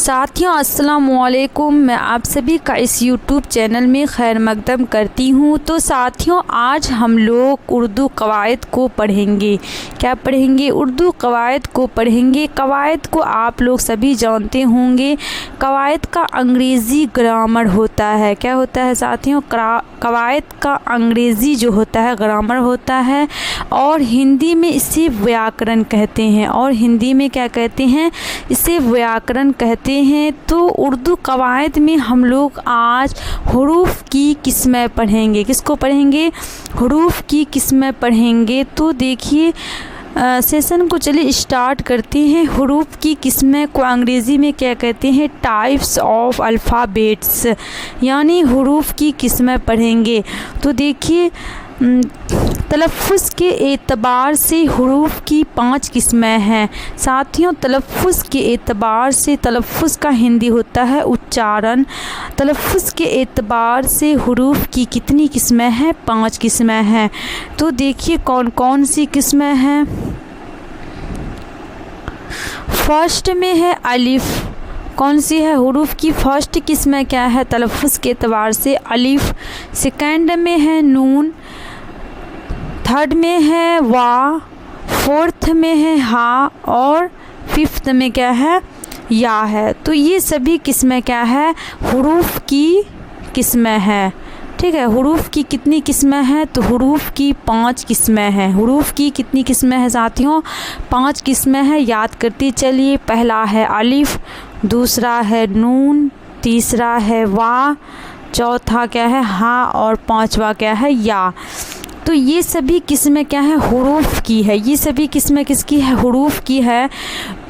साथियों अस्सलाम वालेकुम, मैं आप सभी का इस यूट्यूब चैनल में खैर मकदम करती हूँ। तो साथियों आज हम लोग उर्दू कवायद को पढ़ेंगे। क्या पढ़ेंगे? उर्दू कवायद को पढ़ेंगे। कवायद को आप लोग सभी जानते होंगे। कवायद का अंग्रेज़ी ग्रामर होता है। क्या होता है साथियों? कवायद का अंग्रेज़ी जो होता है ग्रामर होता है, और हिंदी में इसे व्याकरण कहते हैं। और हिंदी में क्या कहते हैं? इसे व्याकरण कहते हैं। तो उर्दू कवायद में हम लोग आज हुरूफ की किस्में पढ़ेंगे। किसको पढ़ेंगे? हुरूफ की किस्में पढ़ेंगे। तो देखिए सेशन को चलिए स्टार्ट करते हैं। हुरूफ की किस्में को अंग्रेज़ी में क्या कहते हैं? टाइप्स ऑफ अल्फ़ाबेट्स, यानी हुरूफ की किस्में पढ़ेंगे। तो देखिए तलफ़्फ़ुज़ के एतबार से हुरूफ की 5 किस्में हैं। साथियों तलफ़्फ़ुज़ के एतबार से, तलफ़्फ़ुज़ का हिंदी होता है उच्चारण। तलफ़्फ़ुज़ के एतबार से हुरूफ की कितनी किस्में हैं? 5 किस्में हैं। तो देखिए कौन कौन सी किस्में हैं। फर्स्ट में है अलिफ़। कौन सी है? हुरूफ की फर्स्ट किस्में क्या है तलफ़्फ़ुज़ के एतबार से? अलिफ़। सेकंड में है नून। थर्ड में है वा। फोर्थ में है हा। और फिफ्थ में क्या है? या है। तो ये सभी किस्में क्या है? हुरूफ की किस्में हैं। ठीक है। हुरूफ की कितनी किस्में हैं? तो हुरूफ की 5 किस्में हैं। हुरूफ की कितनी किस्में हैं साथियों? 5 किस्में हैं। याद करते चलिए। पहला है अलिफ़, दूसरा है नून, तीसरा है वा, चौथा क्या है? हा, और पांचवा क्या है? या। तो ये सभी किस्में क्या है? हुरूफ की है। ये सभी किस्में किसकी है? हुरूफ की है।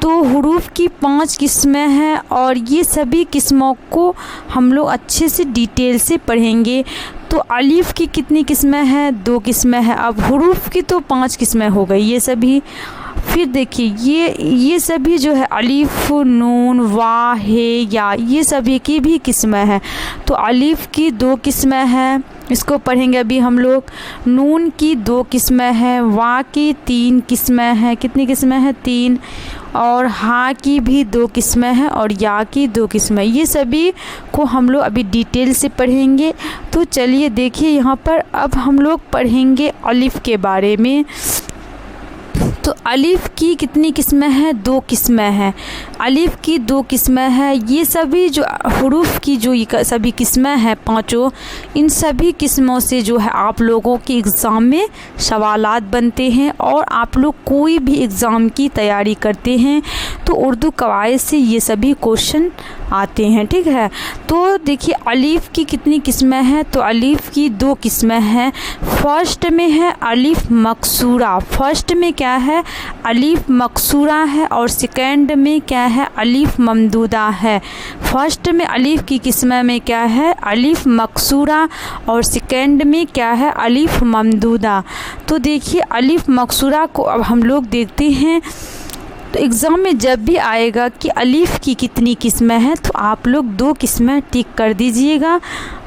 तो हुरूफ की 5 किस्में हैं, और ये सभी किस्मों को हम लोग अच्छे से डिटेल से पढ़ेंगे। तो अलिफ़ की कितनी किस्में हैं? 2 किस्में हैं। अब हुरूफ की तो 5 किस्में हो गई ये सभी। फिर देखिए ये सभी जो है अलिफ़, नून, वा, हे, या, ये सभी की भी किस्में हैं। तो अलिफ़ की 2 किस्में हैं, इसको पढ़ेंगे अभी हम लोग। नून की 2 किस्में हैं। वा की 3 किस्में हैं। कितनी किस्में हैं? 3। और हा की भी 2 किस्में हैं, और या की 2 किस्में। ये सभी को हम लोग अभी डिटेल से पढ़ेंगे। तो चलिए देखिए यहाँ पर अब हम लोग पढ़ेंगे अलिफ़ के बारे में। तो अलिफ़ की कितनी किस्में हैं? 2 किस्में हैं। अलिफ़ की 2 किस्में हैं। ये सभी जो हुरूफ की जो सभी किस्में हैं 5, इन सभी किस्मों से जो है आप लोगों के एग्ज़ाम में सवालात बनते हैं। और आप लोग कोई भी एग्ज़ाम की तैयारी करते हैं तो उर्दू कवायद से ये सभी क्वेश्चन आते हैं। ठीक है। तो देखिए अलिफ़ की कितनी किस्में हैं? तो अलिफ़ की 2 किस्में हैं। फर्स्ट में है अलिफ़ मकसूरा। फर्स्ट में क्या है? अलिफ़ मकसूरा है। और सेकंड में क्या है? अलिफ़ ममदूदा है। फर्स्ट में अलिफ़ की किस्में में क्या है? अलिफ़ मकसूरा, और सेकंड में क्या है? अलिफ़ ममदूदा। तो देखिए अलिफ़ मकसूरा को अब हम लोग देखते हैं। तो एग्ज़ाम में जब भी आएगा कि अलिफ़ की कितनी किस्में हैं, तो आप लोग 2 किस्में टिक कर दीजिएगा।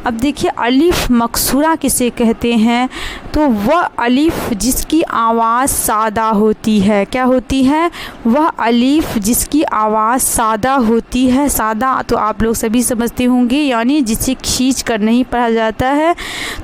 अब देखिए अलिफ़ मकसूरा किसे कहते हैं? तो वह अलिफ़ जिसकी आवाज़ सादा होती है। क्या होती है? वह अलिफ़ जिसकी आवाज़ सादा होती है। सादा तो आप लोग सभी समझते होंगे, यानी जिसे खींच कर नहीं पढ़ा जाता है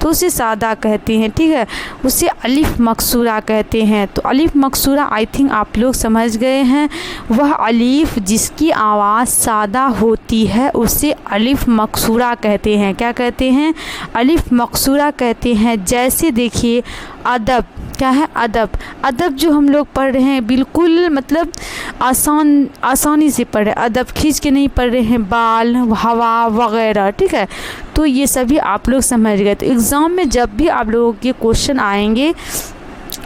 तो उसे सादा कहते हैं। ठीक है। उसे अलिफ़ मकसूरा कहते हैं। तो अलिफ़ मकसूरा आई थिंक आप लोग समझ गए हैं। वह अलिफ़ जिसकी आवाज़ सादा होती है उसे अलिफ़ मकसूरा कहते हैं। क्या कहते हैं? अलिफ़ मकसूरा कहते हैं। जैसे देखिए अदब। क्या है? अदब। अदब जो हम लोग पढ़ रहे हैं बिल्कुल मतलब आसानी से पढ़ रहे हैं। अदब खींच के नहीं पढ़ रहे हैं। बाल, हवा वगैरह। ठीक है। तो ये सभी आप लोग समझ गए। तो एग्ज़ाम में जब भी आप लोगों के क्वेश्चन आएंगे,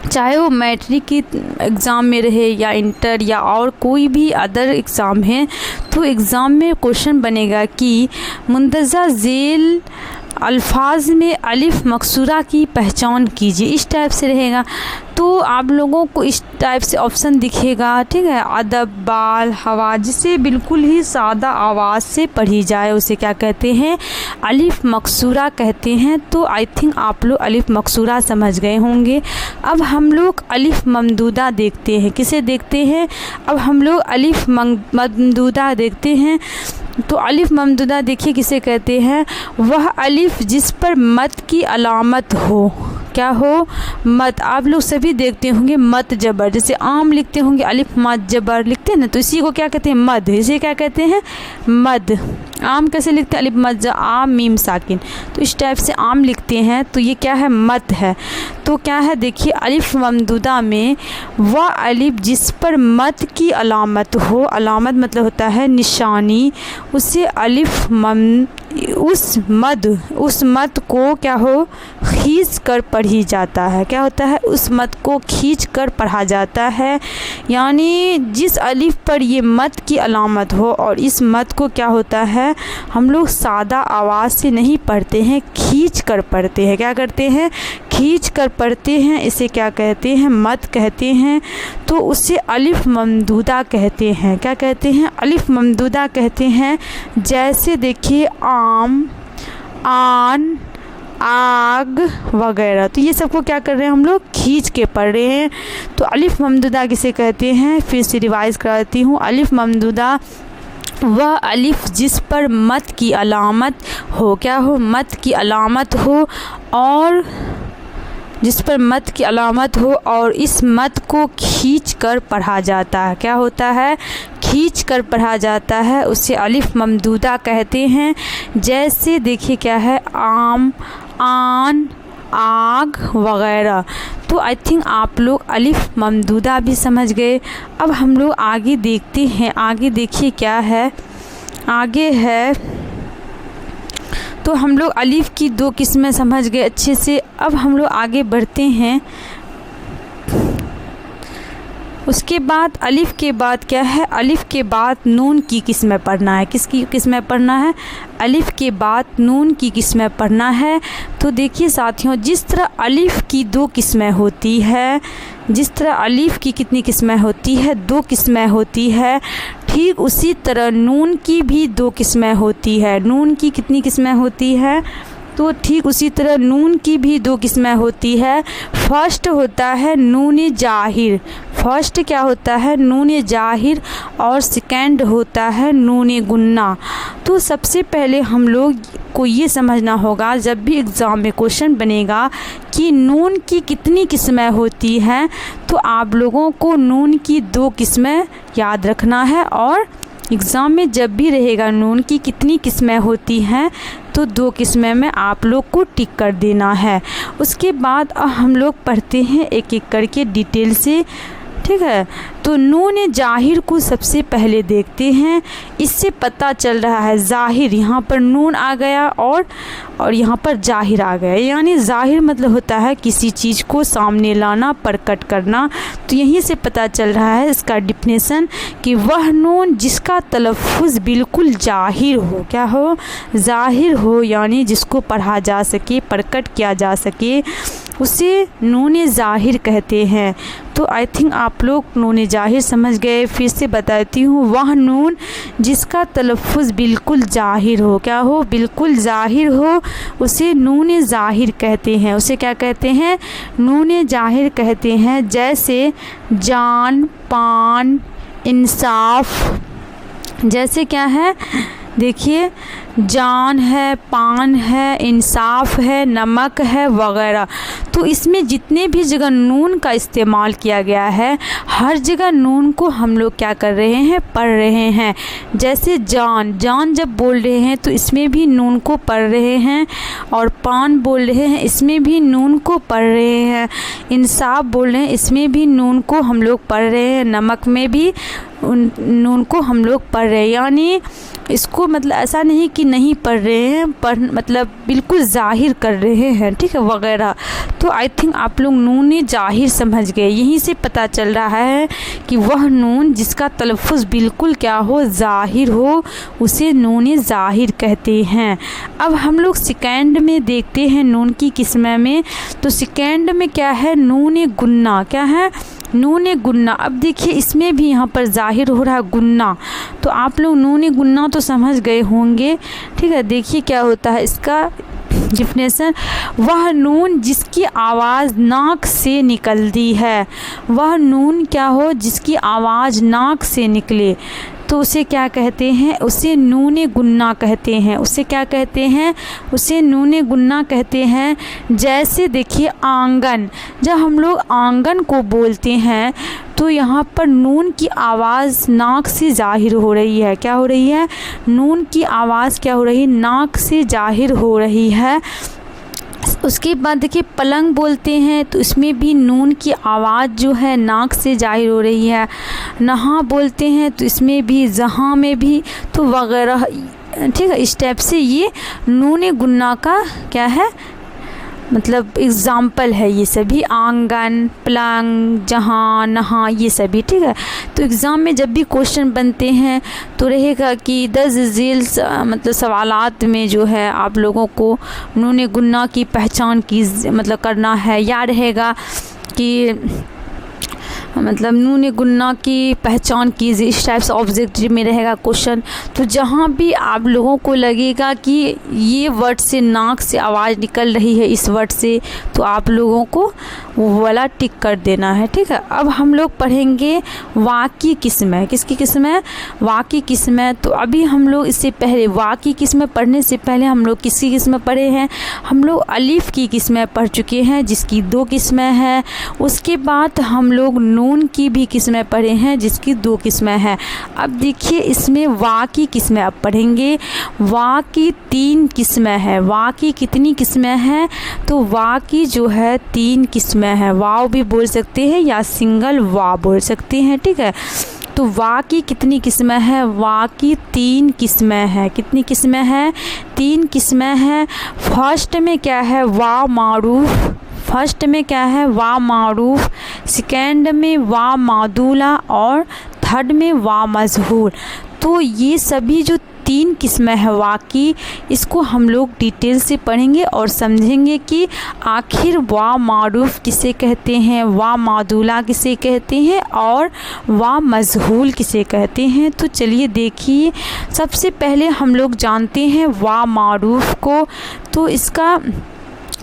चाहे वो मैट्रिक की एग्ज़ाम में रहे या इंटर या और कोई भी अदर एग्ज़ाम है, तो एग्ज़ाम में क्वेश्चन बनेगा कि मुंदरजा झेल अल्फाज में अलिफ मकसूरा की पहचान कीजिए, इस टाइप से रहेगा। तो आप लोगों को इस टाइप से ऑप्शन दिखेगा, ठीक है। अदब, बाल, हवा, जिसे बिल्कुल ही सादा आवाज़ से पढ़ी जाए उसे क्या कहते हैं, अलिफ मकसूरा कहते हैं। तो आई थिंक आप लोग अलिफ मकसूरा समझ गए होंगे। अब हम लोग अलिफ ममदूदा देखते हैं। किसे देखते हैं? अब हम लोग अलिफ ममदूदा देखते हैं। तो अलिफ ममदूदा देखिए किसे कहते हैं, वह अलिफ जिस पर मद की अलामत हो। क्या हो? मद। आप लोग सभी देखते होंगे मद जबर, जैसे आम लिखते होंगे अलिफ मद जबर लिखते हैं ना, तो इसी को क्या कहते हैं, मद। इसे क्या कहते हैं, मद। आम कैसे लिखते हैं, अलिफ मद आम मीम साकिन, तो इस टाइप से आम लिखते हैं, तो ये क्या है, मद है। तो क्या है, देखिए अलिफ ममदूदा में वह अलिफ जिस पर मद की अलामत हो, अलामत मतलब होता है निशानी, उसे अलिफ उस मद को क्या हो, खींच कर पढ़ी जाता है। क्या होता है, उस मद को खींच कर पढ़ा जाता है। यानी जिस अलिफ पर ये मद की अलामत हो, और इस मद को क्या होता है, हम लोग सादा आवाज़ से नहीं पढ़ते हैं, खींच कर पढ़ते हैं। क्या करते हैं, खींच कर पढ़ते हैं। इसे क्या कहते हैं, मद कहते हैं। तो उसे अलिफ ममदूदा कहते हैं। क्या कहते हैं, अलिफ ममदूदा कहते हैं। जैसे देखिए आम, आन, आग वगैरह, तो ये सबको क्या कर रहे हैं, हम लोग खींच के पढ़ रहे हैं। तो अलिफ ममदूदा किसे कहते हैं, फिर से रिवाइज़ कराती हूँ। अलिफ ममदूदा वह अलिफ जिस पर मद की अलामत हो। क्या हो, मद की अलामत हो, और जिस पर मद की अलामत हो और इस मद को खींच कर पढ़ा जाता है। क्या होता है, खींच कर पढ़ा जाता है, उसे अलिफ ममदूदा कहते हैं। जैसे देखिए क्या है, आम, आन, आग वगैरह। तो आई थिंक आप लोग अलिफ ममदूदा भी समझ गए। अब हम लोग आगे देखते हैं। आगे देखिए क्या है, आगे है, तो हम लोग अलिफ की दो किस्में समझ गए अच्छे से। अब हम लोग आगे बढ़ते हैं। उसके बाद अलिफ के बाद क्या है, अलिफ के बाद नून की किस्में पढ़ना है। किसकी किस्में पढ़ना है, अलिफ के बाद नून की किस्में पढ़ना है। तो देखिए साथियों, जिस तरह अलिफ की दो किस्में होती है, जिस तरह अलिफ की कितनी किस्में होती है, दो किस्में होती है, ठीक उसी तरह नून की भी दो किस्में होती है। नून की कितनी किस्में होती है, तो ठीक उसी तरह नून की भी दो किस्में होती है। फर्स्ट होता है नून जाहिर, फर्स्ट क्या होता है, नून जाहिर, और सेकंड होता है नून गुन्ना। तो सबसे पहले हम लोग को ये समझना होगा, जब भी एग्ज़ाम में क्वेश्चन बनेगा कि नून की कितनी किस्में होती हैं, तो आप लोगों को नून की दो किस्में याद रखना है। और एग्ज़ाम में जब भी रहेगा नून की कितनी किस्में होती हैं, तो दो किस्में में आप लोग को टिक कर देना है। उसके बाद हम लोग पढ़ते हैं एक एक करके डिटेल से, ठीक है। तो नून जाहिर को सबसे पहले देखते हैं। इससे पता चल रहा है ज़ाहिर, यहाँ पर नून आ गया और यहाँ पर जाहिर आ गया। यानी ज़ाहिर मतलब होता है किसी चीज़ को सामने लाना, प्रकट करना। तो यहीं से पता चल रहा है इसका डिफिनेशन कि वह नून जिसका तलफ़ुज़ बिल्कुल जाहिर हो। क्या हो, ज़ाहिर हो, यानी जिसको पढ़ा जा सके, प्रकट किया जा सके, उसे नून ज़ाहिर कहते हैं। तो आई थिंक आप लोग नून ज़ाहिर समझ गए। फिर से बताती हूँ, वह नून जिसका तलफ़ुज़ बिल्कुल ज़ाहिर हो। क्या हो, बिल्कुल ज़ाहिर हो, उसे नून ज़ाहिर कहते हैं। उसे क्या कहते हैं, नून ज़ाहिर कहते हैं। जैसे जान, पान, इंसाफ। जैसे क्या है, देखिए जान है, पान है, इंसाफ है, नमक है वगैरह। तो इसमें जितने भी जगह नून का इस्तेमाल किया गया है, हर जगह नून को हम लोग क्या कर रहे हैं, पढ़ रहे हैं। जैसे जान, जान जब बोल रहे हैं तो इसमें भी नून को पढ़ रहे हैं। और पान बोल रहे हैं, इसमें भी नून को पढ़ रहे हैं। इंसाफ बोल रहे हैं, इसमें भी नून को हम लोग पढ़ रहे हैं। नमक में भी उन नून को हम लोग पढ़ रहे हैं, यानी इसको मतलब ऐसा नहीं कि नहीं पढ़ रहे हैं, पढ़ मतलब बिल्कुल ज़ाहिर कर रहे हैं, ठीक है, वगैरह। तो आई थिंक आप लोग नून ज़ाहिर समझ गए। यहीं से पता चल रहा है कि वह नून जिसका तलफ़ुज़ बिल्कुल क्या हो, ज़ाहिर हो, उसे नून ज़ाहिर कहते हैं। अब हम लोग सेकंड में देखते हैं नून की किस्में में। तो सेकंड में क्या है, नून गुन्ना, क्या है, नून गुन्ना। अब देखिए इसमें भी यहाँ पर ज़ाहिर हो रहा है गुन्ना, तो आप लोग नून गुन्ना तो समझ गए होंगे, ठीक है। देखिए क्या होता है इसका डिफिनेशन, वह नून जिसकी आवाज़ नाक से निकलती है, वह नून क्या हो जिसकी आवाज़ नाक से निकले, तो उसे क्या कहते हैं, उसे नून गुन्ना कहते हैं। उसे क्या कहते हैं, उसे नून गुन्ना कहते हैं। जैसे देखिए आंगन, जब हम लोग आंगन को बोलते हैं तो यहाँ पर नून की आवाज़ नाक से ज़ाहिर हो रही है, क्या हो रही है, नून की आवाज़ क्या हो रही है, नाक से ज़ाहिर हो रही है। उसके बाद देखिए पलंग बोलते हैं तो इसमें भी नून की आवाज़ जो है नाक से ज़ाहिर हो रही है। नहा बोलते हैं तो इसमें भी, जहाँ में भी, तो वगैरह, ठीक है। इस टाइप से ये नून गुन्ना का क्या है, मतलब एग्ज़ाम्पल है ये सभी, आंगन, पलंग, जहाँ, नहा, ये सभी, ठीक है। तो एग्ज़ाम में जब भी क्वेश्चन बनते हैं तो रहेगा कि 10 झील मतलब सवालात में जो है आप लोगों को नून गुन्ना की पहचान की मतलब करना है, या रहेगा कि मतलब नून गुन्ना की पहचान कीजिए, इस टाइप से ऑब्जेक्टिव में रहेगा क्वेश्चन। तो जहाँ भी आप लोगों को लगेगा कि ये वर्ड से नाक से आवाज़ निकल रही है इस वर्ड से, तो आप लोगों को वो वाला टिक कर देना है, ठीक है। अब हम लोग पढ़ेंगे वाकी किस्में, किसकी किस्में, वाकी किस्में। तो अभी हम लोग इससे पहले वाकी किस्में पढ़ने से पहले हम लोग किसकी किस्में पढ़े हैं, हम लोग अलिफ की किस्में पढ़ चुके हैं जिसकी 2 किस्में हैं। उसके बाद हम लोग नून की भी किस्में पढ़े हैं जिसकी 2 किस्में हैं। अब देखिए इसमें वा की किस्में अब पढ़ेंगे। वा की 3 किस्में हैं। वा की कितनी किस्में हैं, तो वा की जो है 3 किस्में हैं। वाव भी बोल सकते हैं या सिंगल वा बोल सकते हैं, ठीक है। तो वा की कितनी किस्में हैं, वा की 3 किस्में हैं। कितनी किस्में हैं, 3 किस्में हैं। फर्स्ट में क्या है, वा मारूफ, फर्स्ट में क्या है, वा मारूफ, सेकेंड में वा मादूला और थर्ड में वा मजहूर। तो ये सभी जो 3 किस्में हैं वा की, इसको हम लोग डिटेल से पढ़ेंगे और समझेंगे कि आखिर वा मारूफ किसे कहते हैं, वा मादूला किसे कहते हैं और वा मजहूल किसे कहते हैं। तो चलिए देखिए, सबसे पहले हम लोग जानते हैं वा मारूफ को। तो इसका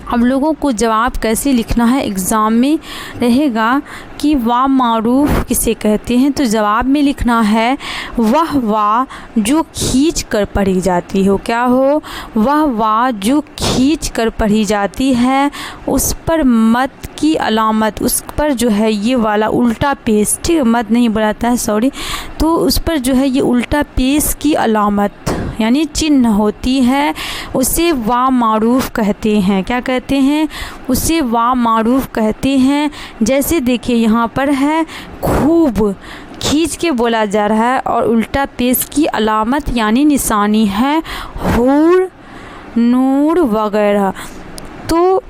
हम लोगों को जवाब कैसे लिखना है, एग्ज़ाम में रहेगा कि वा मारूफ किसे कहते हैं। तो जवाब में लिखना है वह वा जो खींच कर पढ़ी जाती हो, क्या हो, वह वा जो खींच कर पढ़ी जाती है, उस पर मत की अलामत, उस पर जो है ये वाला उल्टा पेश, ठीक है, मत नहीं बनाता है, सॉरी, तो उस पर जो है ये उल्टा पेश की अलामत यानी चिन्ह होती है, उसे वा मारूफ कहते हैं। क्या कहते हैं, उसे वा मारूफ कहते हैं। जैसे देखिए यहाँ पर है खूब, खींच के बोला जा रहा है और उल्टा पेश की अलामत यानी निशानी है हूर, नूर वगैरह। तो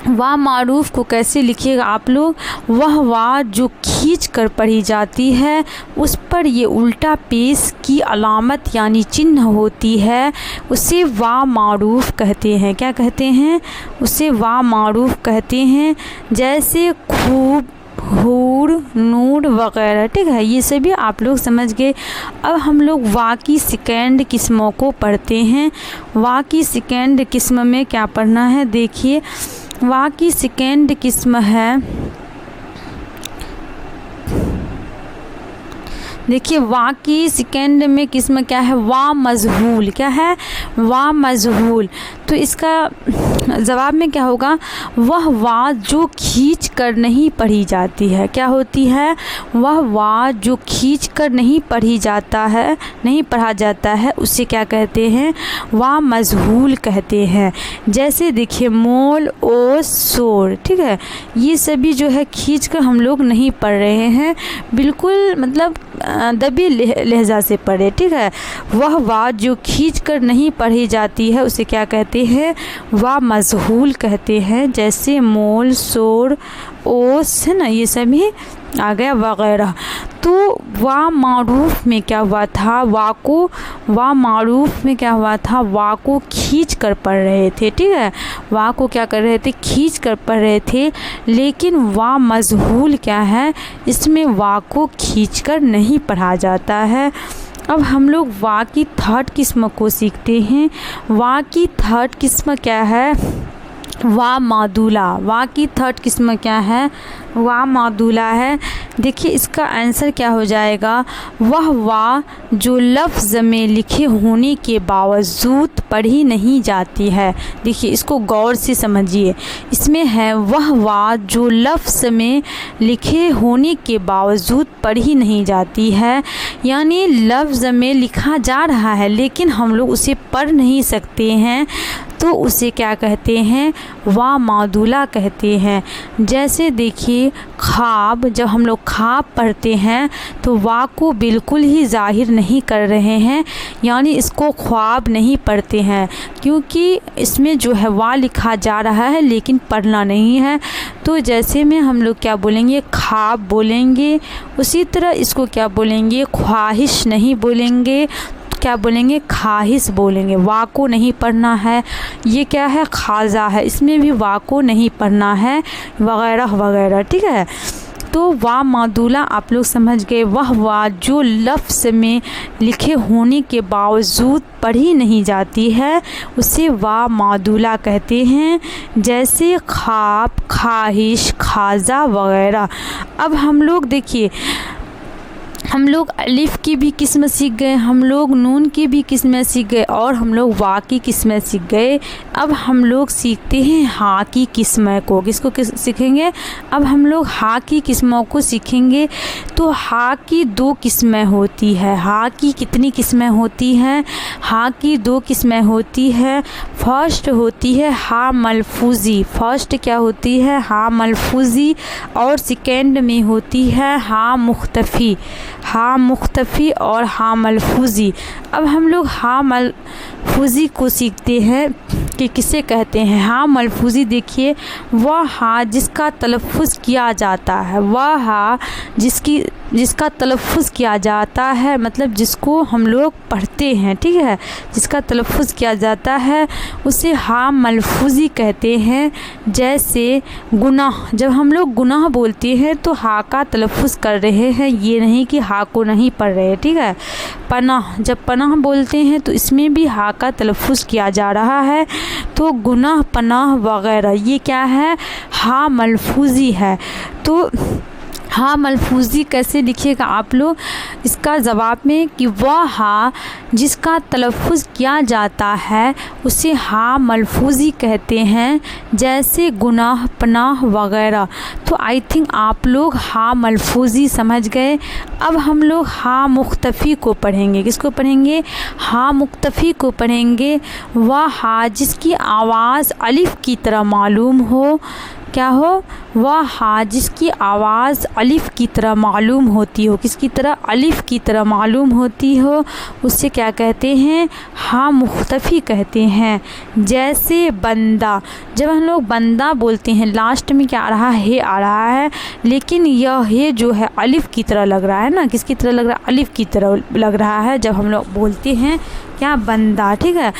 वा मारूफ को कैसे लिखिएगा आप लोग, वह वा जो खींच कर पढ़ी जाती है, उस पर ये उल्टा पेश की अलामत यानी चिन्ह होती है, उसे वा मारूफ कहते हैं। क्या कहते हैं, उसे वा मारूफ कहते हैं। जैसे खूब, हूर, नूर वगैरह, ठीक है, ये सभी आप लोग समझ गए। अब हम लोग वा की सेकेंड किस्मों को पढ़ते हैं। वा की सेकेंड किस्म में क्या पढ़ना है, देखिए वा की सेकेंड किस्म है, देखिए वा की सेकेंड में किस्म क्या है, वा मजहूल। क्या है, वा मजहूल। तो इसका जवाब में क्या होगा, वह वा जो खींच कर नहीं पढ़ी जाती है। क्या होती है, वह वा जो खींच कर नहीं पढ़ी जाता है, नहीं पढ़ा जाता है, उसे क्या कहते हैं, वा मजहूल कहते हैं। जैसे देखिए मोल, ओस, शोर, ठीक है, ये सभी जो है खींच कर हम लोग नहीं पढ़ रहे हैं, बिल्कुल मतलब दबी लहजा से पढ़े। ठीक है, वह वा जो खींच कर नहीं पढ़ी जाती है उसे क्या कहते हैं, वा मजहूल कहते हैं। जैसे मोल, शोर, ओस है ना, ये सभी आ गया वगैरह। तो वा मारूफ में क्या हुआ था, वा मारूफ में क्या हुआ था, वा को खींच कर पढ़ रहे थे। ठीक है, वा को क्या कर रहे थे, खींच कर पढ़ रहे थे। लेकिन वा मजहूल क्या है, इसमें वा को खींच कर नहीं पढ़ा जाता है। अब हम लोग वा की थर्ड किस्म को सीखते हैं। वा की थर्ड किस्म क्या है, वा मादूला। वा की थर्ड किस्म क्या है, वा मादूला है। देखिए इसका आंसर क्या हो जाएगा, वह वा जो लफ्ज़ में लिखे होने के बावजूद पढ़ी नहीं जाती है। देखिए इसको गौर से समझिए, इसमें है वह वा जो लफ्ज़ में लिखे होने के बावजूद पढ़ी नहीं जाती है, यानी लफ्ज़ में लिखा जा रहा है लेकिन हम लोग उसे पढ़ नहीं सकते हैं, तो उसे क्या कहते हैं, वा मादूला कहते हैं। जैसे देखिए ख्वाब, जब हम लोग ख्वाब पढ़ते हैं तो वा को बिल्कुल ही ज़ाहिर नहीं कर रहे हैं, यानी इसको ख्वाब नहीं पढ़ते हैं, क्योंकि इसमें जो है वा लिखा जा रहा है लेकिन पढ़ना नहीं है। तो जैसे में हम लोग क्या बोलेंगे, ख्वाब बोलेंगे, उसी तरह इसको क्या बोलेंगे, ख्वाहिश नहीं बोलेंगे, क्या बोलेंगे, ख्वाहिश बोलेंगे। वा को नहीं पढ़ना है। ये क्या है, खाजा है, इसमें भी वा को नहीं पढ़ना है, वगैरह वगैरह। ठीक है, तो वा मादूला आप लोग समझ गए। वह वा जो लफ्ज़ में लिखे होने के बावजूद पढ़ी नहीं जाती है उसे वा मादूला कहते हैं। जैसे ख्वाब, ख्वाहिश, खाजा वगैरह। अब हम लोग देखिए, हम लोग अलिफ़ की भी किस्म सीख गए, हम लोग नून की भी किस्में सीख गए और हम लोग वा की किस्में सीख गए। अब हम लोग सीखते हैं हा की किस्में को। किसको सीखेंगे, अब हम लोग हा की किस्मों को सीखेंगे। तो हा की दो किस्में होती है। हा की कितनी किस्में होती हैं, हा की दो किस्में होती है। फर्स्ट होती है हा मलफूज़ी, फर्स्ट क्या होती है, हा मलफूज़ी, और सेकेंड में होती है हा मुख्तफ़ी, हा मुख्तफ़ी और हा मलफूज़ी। अब हम लोग हा मलफूज़ी को सीखते हैं कि किसे कहते हैं। हा मलफूज़ी देखिए, वह हा जिसका तलफ़्फ़ुज़ किया जाता है, वह हा जिसका तलफ़्फ़ुज़ किया जाता है, मतलब जिसको हम लोग पढ़ते हैं। ठीक है, जिसका तलफ़्फ़ुज़ किया जाता है उसे हा मलफूज़ी कहते हैं। जैसे गुनाह, जब हम लोग गुनाह बोलते हैं तो हा का तलफ़्फ़ुज़ कर रहे हैं, ये नहीं कि हा को नहीं पढ़ रहे। ठीक है, पनाह, जब पनाह बोलते हैं तो इसमें भी हा का तलफ़्फ़ुज़ किया जा रहा है। तो गुनाह, पनाह वगैरह ये क्या है, हा मलफूज़ी है। तो हा मलफूज़ी कैसे लिखिएगा आप लोग, इसका जवाब में कि वह हा जिसका तलफ़्फ़ुज़ किया जाता है उसे हा मलफूज़ी कहते हैं। जैसे गुनाह, पनाह वगैरह। तो आई थिंक आप लोग हा मलफूज़ी समझ गए। अब हम लोग हा मुख्तफ़ी को पढ़ेंगे। किसको पढ़ेंगे, हा मुख्तफ़ी को पढ़ेंगे। वह हा जिसकी आवाज़ अलिफ़ की तरह मालूम हो, क्या हो, वह हा जिसकी आवाज़ अलिफ़ की तरह मालूम होती हो, किसकी तरह, अलिफ़ की तरह मालूम होती हो, उससे क्या कहते हैं, हा मुख्तफ़ी कहते हैं। जैसे बंदा, जब हम लोग बंदा बोलते हैं लास्ट में क्या आ रहा है, आ रहा है, लेकिन यह है जो है अलिफ़ की तरह लग रहा है ना, किसकी तरह लग रहा है, अलिफ़ की तरह लग रहा है जब हम लोग बोलते हैं क्या, बंदा। ठीक है,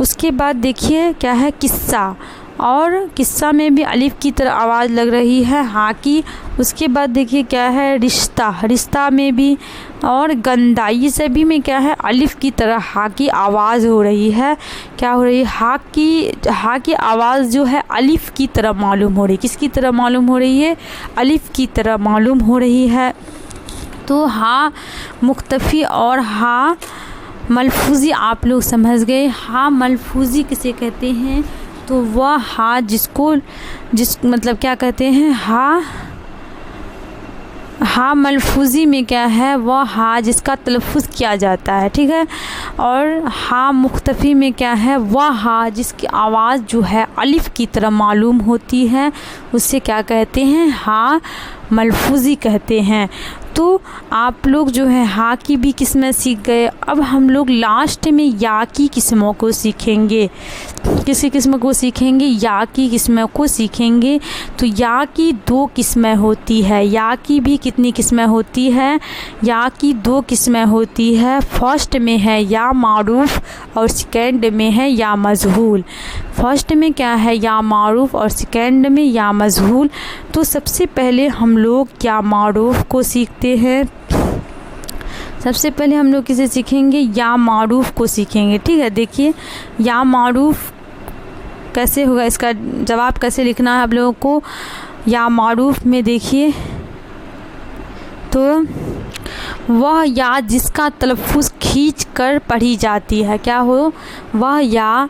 उसके बाद देखिए क्या है, किस्सा, और किस्सा में भी अलिफ़ की तरह आवाज़ लग रही है, हा की। उसके बाद देखिए क्या है, रिश्ता, रिश्ता में भी, और गंदा, ये सभी में क्या है, अलिफ़ की तरह हा की आवाज़ हो रही है। क्या हो रही है, हा की आवाज़ जो है अलिफ़ की तरह मालूम हो रही है। किसकी तरह मालूम हो रही है, अलिफ़ की तरह मालूम हो रही है। तो हा मुख्तफ़ी और हा मलफूज़ी आप लोग समझ गए। हा मलफूज़ी किसे कहते हैं? तो वह हा जिस मतलब क्या कहते हैं, हा मलफूज़ी में क्या है, वह हा जिसका तलफ़ुज़ किया जाता है, ठीक है। और हा मुख्तफ़ी में क्या है, वह हा जिसकी आवाज़ जो है अलिफ़ की तरह मालूम होती है, उससे क्या कहते हैं, हा मलफूज़ी कहते हैं। तो आप लोग जो है हा की भी किस्में सीख गए। अब हम लोग लास्ट में या की किस्मों को सीखेंगे। किसी किस्म को सीखेंगे? या की किस्मों को सीखेंगे। तो या की 2 किस्में होती है। या की भी कितनी किस्में होती है? या की 2 किस्में होती है। फर्स्ट में है या मारूफ़ और सेकंड में है या मजहूल। फर्स्ट में क्या है, या मारूफ़, और सेकंड में या मजहूल। तो सबसे पहले हम लोग या मारूफ़ को सीखते हैं। सबसे पहले हम लोग किसे सीखेंगे? या मारूफ़ को सीखेंगे, ठीक है। देखिए या मारूफ़ कैसे होगा, इसका जवाब कैसे लिखना है आप लोगों को। या मारूफ़ में देखिए तो वह या जिसका तलफ़ुज़ खींच कर पढ़ी जाती है। क्या हो? वह या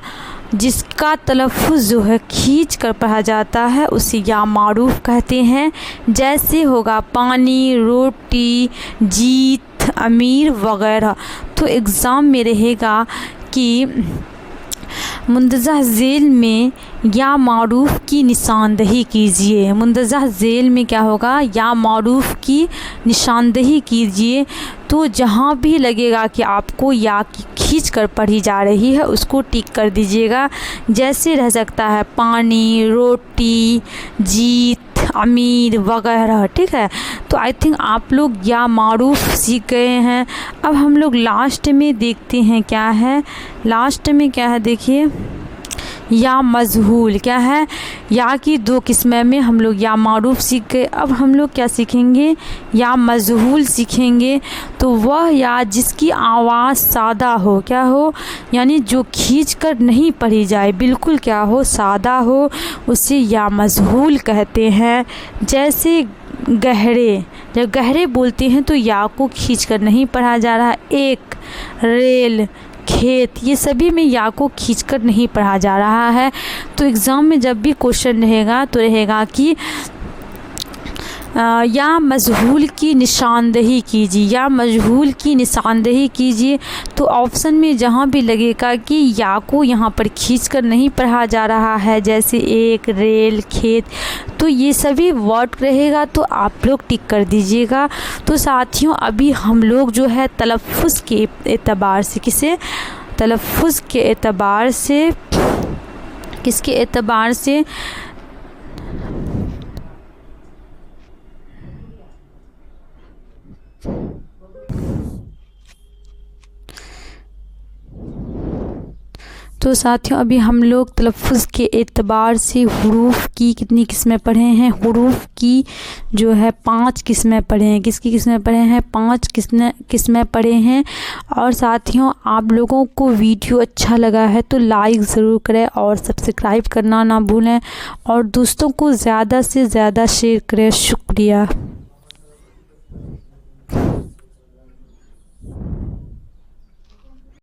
जिसका तलफ़ुज़ जो है खींच कर पढ़ा जाता है उसे या मारूफ़ कहते हैं। जैसे होगा पानी, रोटी, जीत, अमीर वगैरह। तो एग्ज़ाम में रहेगा कि मुंदज़ह ज़ेल में या मारूफ़ की निशानदही कीजिए। मुंदज़ह ज़ेल में क्या होगा, या मारूफ़ की निशानदही कीजिए। तो जहाँ भी लगेगा कि आपको या की खींच कर पढ़ी जा रही है उसको टिक कर दीजिएगा। जैसे रह सकता है पानी, रोटी, जीत, अमीर वगैरह, ठीक है। तो आई थिंक आप लोग या मारूफ़ सीख गए हैं। अब हम लोग लास्ट में देखते हैं क्या है। लास्ट में क्या है देखिए, या मजहूल। क्या है? या की 2 किस्में में हम लोग या मारूफ़ सीख गए। अब हम लोग क्या सीखेंगे? या मजहूल सीखेंगे। तो वह या जिसकी आवाज़ सादा हो। क्या हो? यानी जो खींच कर नहीं पढ़ी जाए, बिल्कुल क्या हो, सादा हो, उसे या मजहूल कहते हैं। जैसे गहरे, जब गहरे बोलते हैं तो या को खींच कर नहीं पढ़ा जा रहा। एक, रेल, खेत, ये सभी में या को खींचकर नहीं पढ़ा जा रहा है। तो एग्ज़ाम में जब भी क्वेश्चन रहेगा तो रहेगा कि या मजहूल की निशानदही कीजिए, या मजहूल की निशानदही कीजिए। तो ऑप्शन में जहाँ भी लगेगा कि या को यहाँ पर खींचकर नहीं पढ़ा जा रहा है, जैसे एक, रेल, खेत, तो ये सभी वर्ड रहेगा, तो आप लोग टिक कर दीजिएगा। तो साथियों अभी हम लोग जो है तलफ़ुज़ के एतबार से, किसे? तलफ़ुज़ के एतबार से, किसके एतबार से? तो साथियों अभी हम लोग तलफ़ुज़ के एतबार से हुरूफ़ की कितनी किस्में पढ़े हैं। हुरूफ़ की जो है 5 किस्में पढ़े हैं। किसकी किस्में पढ़े हैं? 5 किस्में पढ़े हैं। और साथियों आप लोगों को वीडियो अच्छा लगा है तो लाइक ज़रूर करें और सब्सक्राइब करना ना भूलें, और दोस्तों को ज़्यादा से ज़्यादा शेयर करें। शुक्रिया।